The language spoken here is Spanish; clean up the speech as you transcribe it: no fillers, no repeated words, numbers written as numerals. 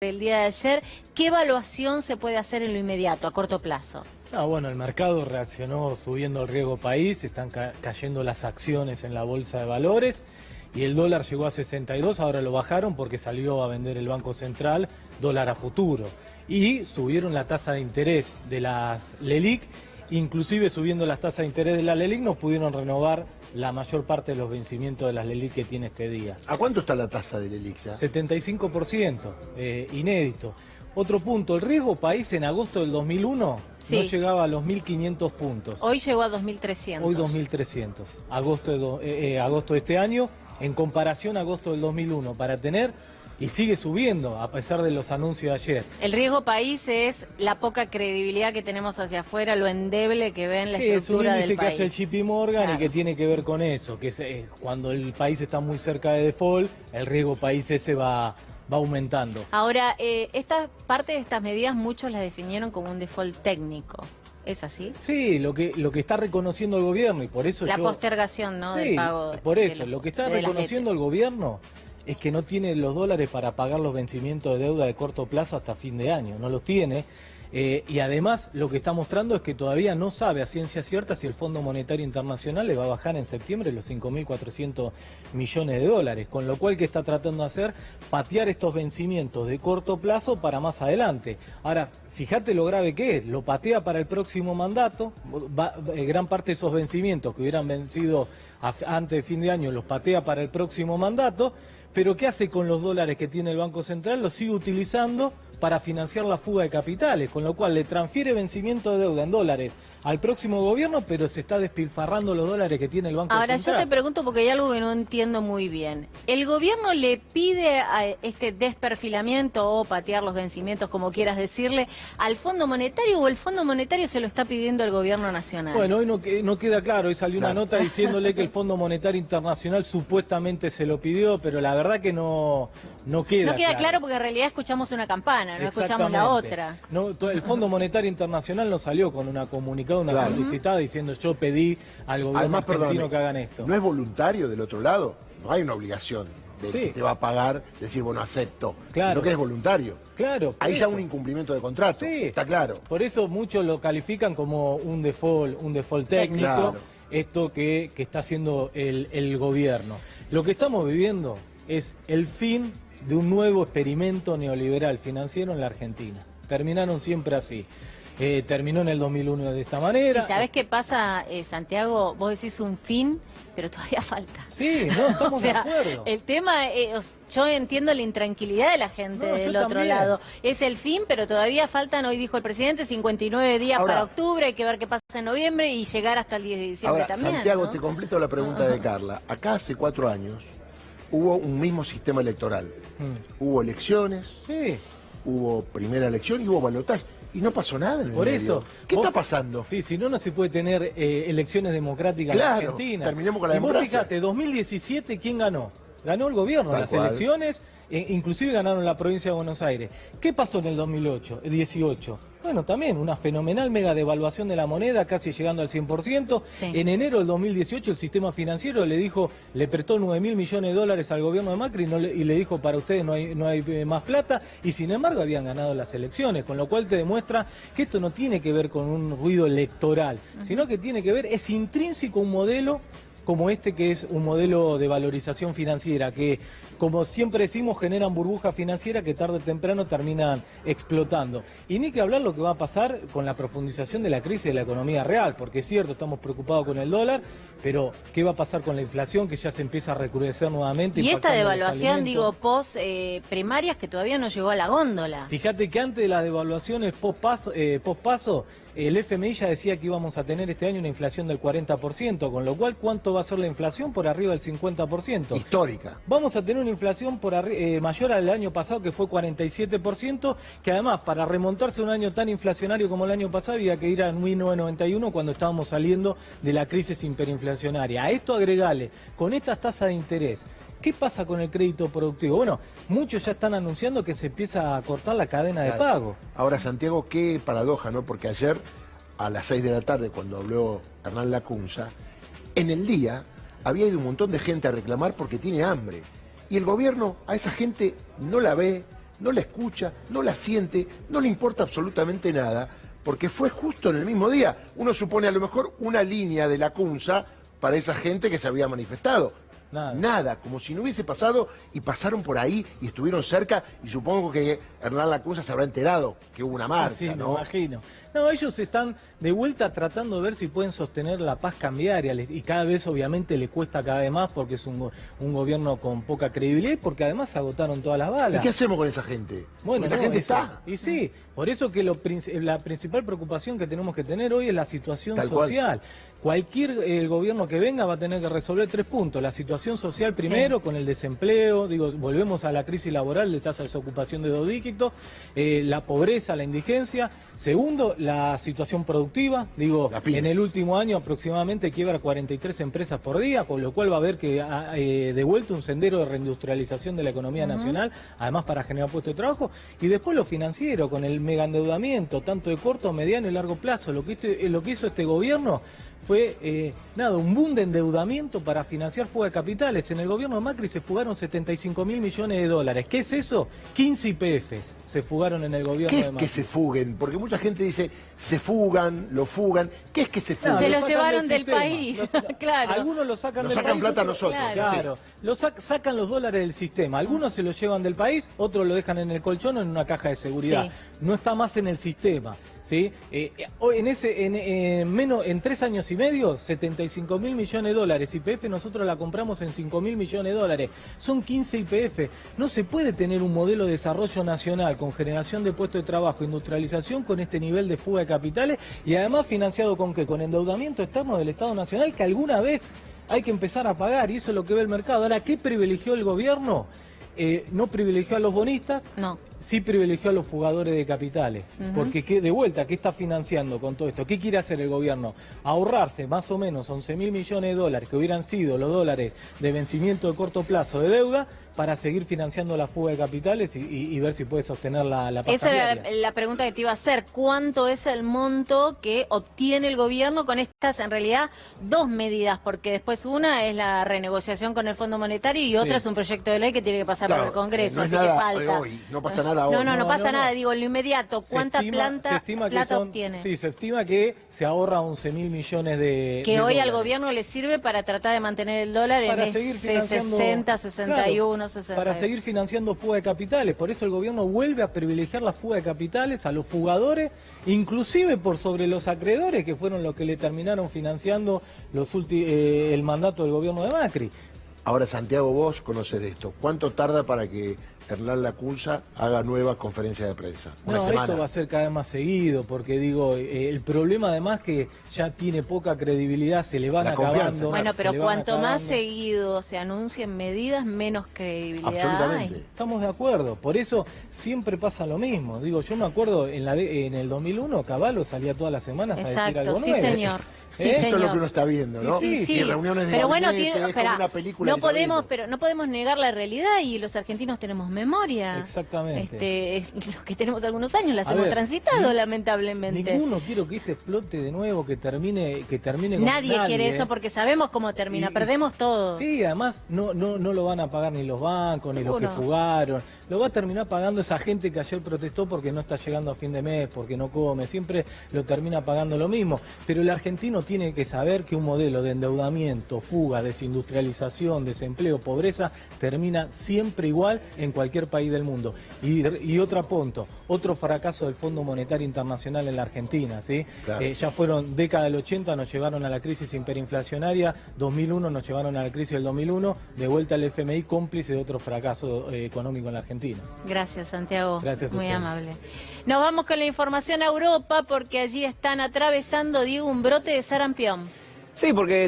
el día de ayer. ¿Qué evaluación se puede hacer en lo inmediato, a corto plazo? Bueno, el mercado reaccionó subiendo el riesgo país, están cayendo las acciones en la bolsa de valores y el dólar llegó a 62, ahora lo bajaron porque salió a vender el Banco Central dólar a futuro. Y subieron la tasa de interés de las LELIQ, inclusive subiendo las tasas de interés de la LELIQ no pudieron renovar la mayor parte de los vencimientos de las LELIQ que tiene este día. ¿A cuánto está la tasa de LELIQ ya? 75%, inédito. Otro punto, el riesgo país en agosto del 2001 sí, no llegaba a los 1.500 puntos. Hoy llegó a 2.300. Hoy 2.300, agosto de este año, en comparación a agosto del 2001, para tener, y sigue subiendo a pesar de los anuncios de ayer. El riesgo país es la poca credibilidad que tenemos hacia afuera, lo endeble que ven la estructura del país. Es un índice que hace el JP Morgan, claro, y que tiene que ver con eso, que es, cuando el país está muy cerca de default, el riesgo país ese va aumentando. Ahora, esta parte de estas medidas muchos las definieron como un default técnico. ¿Es así? Sí, lo que está reconociendo el gobierno, y por eso la postergación, ¿no?, sí, del pago. Por eso, lo que está reconociendo el gobierno es que no tiene los dólares para pagar los vencimientos de deuda de corto plazo hasta fin de año, no los tiene. Y además lo que está mostrando es que todavía no sabe a ciencia cierta si el Fondo Monetario Internacional le va a bajar en septiembre los 5.400 millones de dólares, con lo cual que está tratando de hacer, patear estos vencimientos de corto plazo para más adelante. Ahora, fíjate lo grave que es, lo patea para el próximo mandato, gran parte de esos vencimientos que hubieran vencido antes de fin de año los patea para el próximo mandato, pero ¿qué hace con los dólares que tiene el Banco Central? Los sigue utilizando para financiar la fuga de capitales, con lo cual le transfiere vencimiento de deuda en dólares al próximo gobierno, pero se está despilfarrando los dólares que tiene el Banco Central. Ahora, yo te pregunto porque hay algo que no entiendo muy bien. ¿El gobierno le pide a este desperfilamiento o patear los vencimientos, como quieras decirle, al Fondo Monetario, o el Fondo Monetario se lo está pidiendo al gobierno nacional? Bueno, hoy no queda claro, hoy salió una nota diciéndole que el Fondo Monetario Internacional supuestamente se lo pidió, pero la verdad que no queda claro porque en realidad escuchamos una campana, no escuchamos la otra. No, el Fondo Monetario Internacional no salió con una comunicada, una solicitada diciendo yo pedí al gobierno argentino que hagan esto. ¿No es voluntario del otro lado? No hay una obligación de que te va a pagar, decir, bueno, acepto, sino que es voluntario. Claro. Ahí ya un incumplimiento de contrato, está claro. Por eso muchos lo califican como un default técnico, esto que está haciendo el gobierno. Lo que estamos viviendo es el fin de un nuevo experimento neoliberal financiero en la Argentina. Terminaron siempre así. Terminó en el 2001 de esta manera. Sí, ¿sabés qué pasa, Santiago? Vos decís un fin, pero todavía falta. Sí, no, estamos de acuerdo. El tema, yo entiendo la intranquilidad de la gente del otro lado. Es el fin, pero todavía faltan, hoy dijo el presidente, 59 días para octubre, hay que ver qué pasa en noviembre y llegar hasta el 10 de diciembre también. Santiago, ¿no? te completo la pregunta de Carla. Acá hace 4 años hubo un mismo sistema electoral. Hubo elecciones, hubo primera elección y hubo balotaje. Y no pasó nada en el medio. Eso. ¿Qué está pasando? Sí, si no se puede tener elecciones democráticas en Argentina. Terminemos con la democracia. Vos fíjate, 2017, ¿quién ganó? Ganó el gobierno, las elecciones, inclusive ganaron la provincia de Buenos Aires. ¿Qué pasó en el 2018? Bueno, también una fenomenal mega devaluación de la moneda, casi llegando al 100%. Sí. En enero del 2018 el sistema financiero le prestó 9.000 millones de dólares al gobierno de Macri y le dijo, para ustedes no hay más plata, y sin embargo habían ganado las elecciones, con lo cual te demuestra que esto no tiene que ver con un ruido electoral, sino que tiene que ver, es intrínseco un modelo como este, que es un modelo de valorización financiera, que como siempre decimos generan burbujas financieras que tarde o temprano terminan explotando. Y ni que hablar lo que va a pasar con la profundización de la crisis de la economía real, porque es cierto, estamos preocupados con el dólar, pero ¿qué va a pasar con la inflación, que ya se empieza a recrudecer nuevamente? Y esta devaluación, post primarias, que todavía no llegó a la góndola. Fíjate que antes de las devaluaciones post-paso, el FMI ya decía que íbamos a tener este año una inflación del 40%, con lo cual, ¿cuánto va a ser la inflación? Por arriba del 50%. Histórica. Vamos a tener una inflación mayor al año pasado, que fue 47%, que además, para remontarse a un año tan inflacionario como el año pasado, había que ir a 1991, cuando estábamos saliendo de la crisis hiperinflacionaria. A esto agregale, con estas tasas de interés, ¿qué pasa con el crédito productivo? Bueno, muchos ya están anunciando que se empieza a cortar la cadena de pago. Ahora, Santiago, qué paradoja, ¿no? Porque ayer, a las 6 de la tarde, cuando habló Hernán Lacunza, en el día había ido un montón de gente a reclamar porque tiene hambre. Y el gobierno a esa gente no la ve, no la escucha, no la siente, no le importa absolutamente nada, porque fue justo en el mismo día. Uno supone a lo mejor una línea de la CUNSA para esa gente que se había manifestado. Nada, como si no hubiese pasado, y pasaron por ahí y estuvieron cerca, y supongo que Hernán Lacunza se habrá enterado que hubo una marcha, sí, ¿no? Me imagino. No, ellos están de vuelta tratando de ver si pueden sostener la paz cambiaria, y cada vez obviamente le cuesta cada vez más porque es un gobierno con poca credibilidad y porque además se agotaron todas las balas. ¿Y qué hacemos con esa gente? Bueno, esa gente está. Y sí, por eso que la principal preocupación que tenemos que tener hoy es la situación Tal social. cual. Cualquier gobierno que venga va a tener que resolver 3 puntos. La situación social primero, con el desempleo, volvemos a la crisis laboral de tasa de desocupación de 2 dígitos, la pobreza, la indigencia. Segundo, la situación productiva, en el último año aproximadamente quiebra 43 empresas por día, con lo cual va a haber que de vuelta un sendero de reindustrialización de la economía nacional, además para generar puestos de trabajo. Y después lo financiero, con el megaendeudamiento, tanto de corto, mediano y largo plazo. Lo que hizo este gobierno fue un boom de endeudamiento para financiar fuga de capitales. En el gobierno de Macri se fugaron 75.000 millones de dólares. ¿Qué es eso? 15 YPFs se fugaron en el gobierno de Macri. ¿Qué es que se fuguen? Porque mucha gente dice, se fugan, lo fugan. ¿Qué es que se fugan? Se lo llevaron del país, claro. Algunos lo sacan del país. Nos sacan plata a nosotros. Claro, sacan los dólares del sistema. Algunos se los llevan del país, otros lo dejan en el colchón o en una caja de seguridad. Sí. No está más en el sistema. ¿Sí? En 3 años y medio, 75.000 millones de dólares. YPF nosotros la compramos en 5.000 millones de dólares. Son 15 YPF. No se puede tener un modelo de desarrollo nacional con generación de puestos de trabajo, industrialización con este nivel de fuga de capitales y además financiado ¿con qué? Con endeudamiento externo del Estado Nacional que alguna vez hay que empezar a pagar y eso es lo que ve el mercado. Ahora, ¿qué privilegió el gobierno? No privilegió a los bonistas. No. Sí privilegió a los fugadores de capitales, porque de vuelta, ¿qué está financiando con todo esto? ¿Qué quiere hacer el gobierno? Ahorrarse más o menos 11.000 millones de dólares, que hubieran sido los dólares de vencimiento de corto plazo de deuda, para seguir financiando la fuga de capitales y ver si puede sostener la paz Esa cambiaria. era la pregunta que te iba a hacer. ¿Cuánto es el monto que obtiene el gobierno con estas, en realidad, 2 medidas? Porque después una es la renegociación con el Fondo Monetario y otra es un proyecto de ley que tiene que pasar por el Congreso, no así es nada que falta. Hoy, no pasa nada hoy. No pasa nada, digo, en lo inmediato. ¿Cuánta plata obtiene? Sí, se estima que se ahorra 11.000 millones de Que hoy dólares. al gobierno le sirve para tratar de mantener el dólar Para en seguir ese 60, 61, 60. Para seguir financiando fuga de capitales. Por eso el gobierno vuelve a privilegiar la fuga de capitales a los fugadores, inclusive por sobre los acreedores, que fueron los que le terminaron financiando el mandato del gobierno de Macri. Ahora, Santiago, vos conocés de esto. ¿Cuánto tarda para que Hernán Lacunza haga nueva conferencia de prensa? Una semana. Esto va a ser cada vez más seguido, porque el problema además que ya tiene poca credibilidad, se le van acabando. Bueno, pero cuanto más seguido se anuncien medidas, menos credibilidad Absolutamente. hay. Estamos de acuerdo, por eso siempre pasa lo mismo. Yo me acuerdo en el 2001, Cavallo salía todas las semanas a decir algo nuevo. Sí, señor. Sí, Esto señor. es lo que uno está viendo, ¿no? Sí. Y reuniones de pero bueno, gabinete, es como una película. no podemos negar la realidad y los argentinos tenemos memoria. Exactamente. Los que tenemos algunos años las hemos transitado, lamentablemente. Ninguno quiere que este explote de nuevo, que termine con Nadie quiere eso porque sabemos cómo termina, perdemos todos. Sí, además no lo van a pagar ni los bancos, ni los que fugaron. Lo va a terminar pagando esa gente que ayer protestó porque no está llegando a fin de mes, porque no come, siempre lo termina pagando lo mismo. Pero el argentino tiene que saber que un modelo de endeudamiento, fuga, desindustrialización, desempleo, pobreza, termina siempre igual en cualquier país del mundo. Y otro punto, otro fracaso del Fondo Monetario Internacional en la Argentina, ¿sí? Claro. Ya fueron década del 80, nos llevaron a la crisis hiperinflacionaria, 2001 nos llevaron a la crisis del 2001, de vuelta al FMI, cómplice de otro fracaso económico en la Argentina. Gracias, Santiago. Gracias a Muy usted. amable. Nos vamos con la información a Europa porque allí están atravesando, Diego, un brote de sarampión. Sí, porque